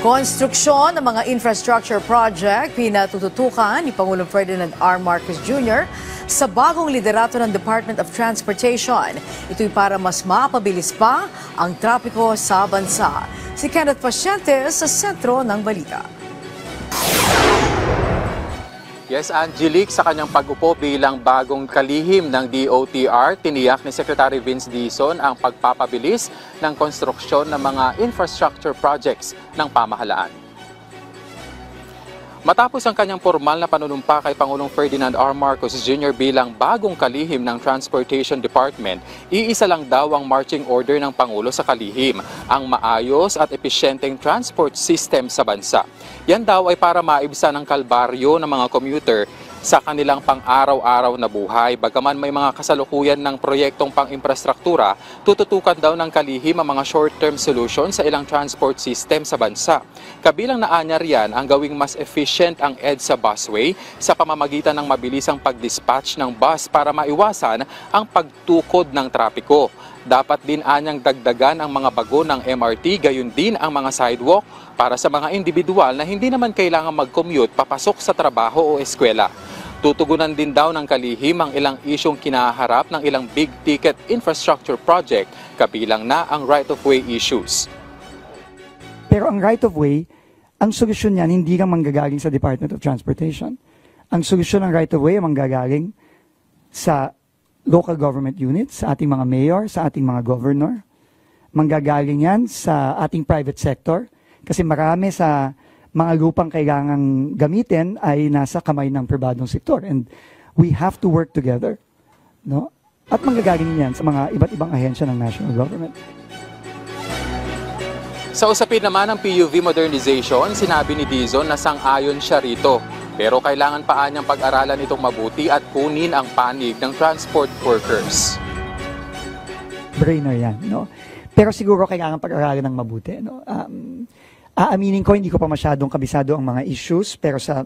Konstruksyon ng mga infrastructure project pinatututukan ni Pangulong Ferdinand R. Marcos Jr. sa bagong liderato ng Department of Transportation. Ito'y para mas mapabilis pa ang trapiko sa bansa. Si Kenneth Pacientes sa sentro ng balita. Yes, Angelique, sa kanyang pag-upo bilang bagong kalihim ng DOTR, tiniyak ni Secretary Vince Dizon ang pagpapabilis ng konstruksyon ng mga infrastructure projects ng pamahalaan. Matapos ang kanyang formal na panunumpa kay Pangulong Ferdinand R. Marcos Jr. bilang bagong kalihim ng Transportation Department, iisa lang daw ang marching order ng Pangulo sa kalihim, ang maayos at episyenteng transport system sa bansa. Yan daw ay para maibsan ang kalbaryo ng mga commuter sa kanilang pang-araw-araw na buhay. Bagaman may mga kasalukuyan ng proyektong pang-infrastruktura, tututukan daw ng kalihim ang mga short-term solution sa ilang transport system sa bansa. Kabilang na anya riyan ang gawing mas efficient ang EDSA busway sa pamamagitan ng mabilisang pag-dispatch ng bus para maiwasan ang pagtukod ng trapiko. Dapat din anyang dagdagan ang mga bago ng MRT, gayon din ang mga sidewalk para sa mga individual na hindi naman kailangan mag-commute papasok sa trabaho o eskwela. Tutugunan din daw ng kalihim ang ilang isyong kinaharap ng ilang big-ticket infrastructure project, kabilang na ang right-of-way issues. Pero ang right-of-way, ang solusyon niyan hindi lang manggagaling sa Department of Transportation. Ang solusyon ng right-of-way ay manggagaling sa local government units, sa ating mga mayor, sa ating mga governor. Manggagaling yan sa ating private sector kasi marami sa mga lupang kailangang gamitin ay nasa kamay ng pribadong sektor. And we have to work together. No? At manggagaling yan sa mga iba't ibang ahensya ng national government. Sa usapin naman ng PUV modernization, sinabi ni Dizon na sang-ayon siya rito. Pero kailangan pa niyang pag-aralan itong mabuti at kunin ang panig ng transport workers. Brainer yan, no? Pero siguro kailangan pag-aralan ng mabuti, no? Aaminin ko, hindi ko pa masyadong kabisado ang mga issues, pero sa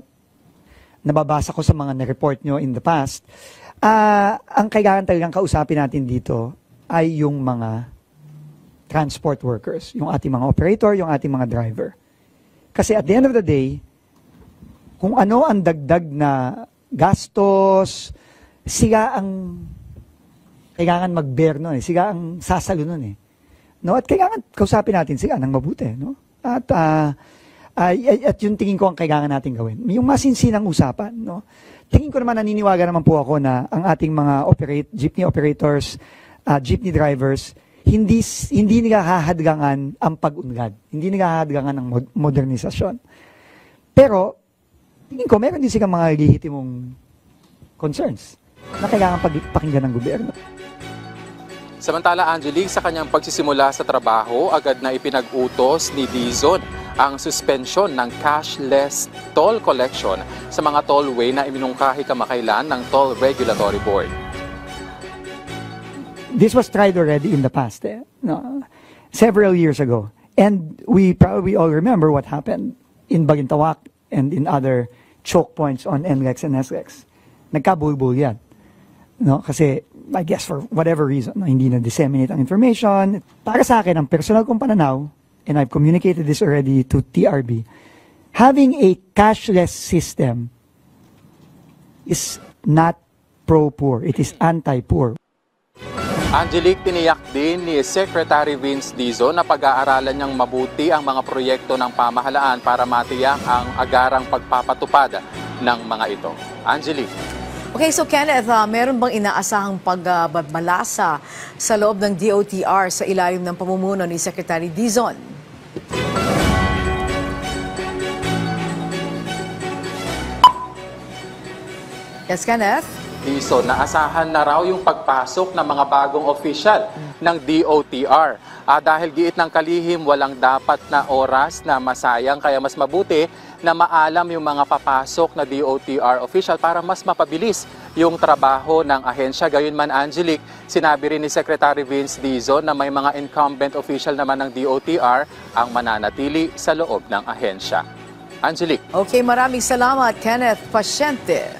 nababasa ko sa mga na-report nyo in the past, ang kailangan talagang kausapin natin dito ay yung mga transport workers, yung ating mga operator, yung ating mga driver. Kasi at the end of the day, kung ano ang dagdag na gastos, sila ang kailangan mag-bear nun, sila ang sasalo nun eh. No? At kailangan kausapin natin sila ng mabuti, no? At yung tingin ko ang kailangan natin gawin. Yung masinsinang usapan, no? Tingin ko naman, naniniwala naman po ako na ang ating mga jeepney operators, jeepney drivers, hindi nila hahadlangan ang pag-unlad. Hindi nila hahadlangan ang modernisasyon. Pero, tingin ko, meron din silang mga lehitimong concerns na kailangan pakinggan ng gobyerno. Samantala, Angelique, sa kanyang pagsisimula sa trabaho, agad na ipinag-utos ni Dizon ang suspension ng cashless toll collection sa mga tollway na iminungkahi kamakailan ng Toll Regulatory Board. This was tried already in the past, no? Several years ago. And we probably all remember what happened in Bagintawak and in other choke points on NLEX and SLEX. Nagkabulbul yan. No? Kasi, I guess for whatever reason, hindi na-disseminate ang information. Para sa akin, ang personal kong pananaw, and I've communicated this already to TRB, having a cashless system is not pro-poor. It is anti-poor. Angelique, tiniyak din ni Secretary Vince Dizon na pag-aaralan niyang mabuti ang mga proyekto ng pamahalaan para matiyak ang agarang pagpapatupad ng mga ito. Angelique. Okay, so Kenneth, meron bang inaasahang pagbalasa sa loob ng DOTR sa ilalim ng pamumuno ni Secretary Dizon? Yes, Kenneth? Dizon, naasahan na raw yung pagpasok ng mga bagong opisyal ng DOTR. Dahil giit ng kalihim, walang dapat na oras na masayang, kaya mas mabuti na maalam yung mga papasok na DOTR official para mas mapabilis yung trabaho ng ahensya. Gayunman, Angelique, sinabi rin ni Secretary Vince Dizon na may mga incumbent official naman ng DOTR ang mananatili sa loob ng ahensya. Angelique. Okay, maraming salamat, Kenneth Paciente.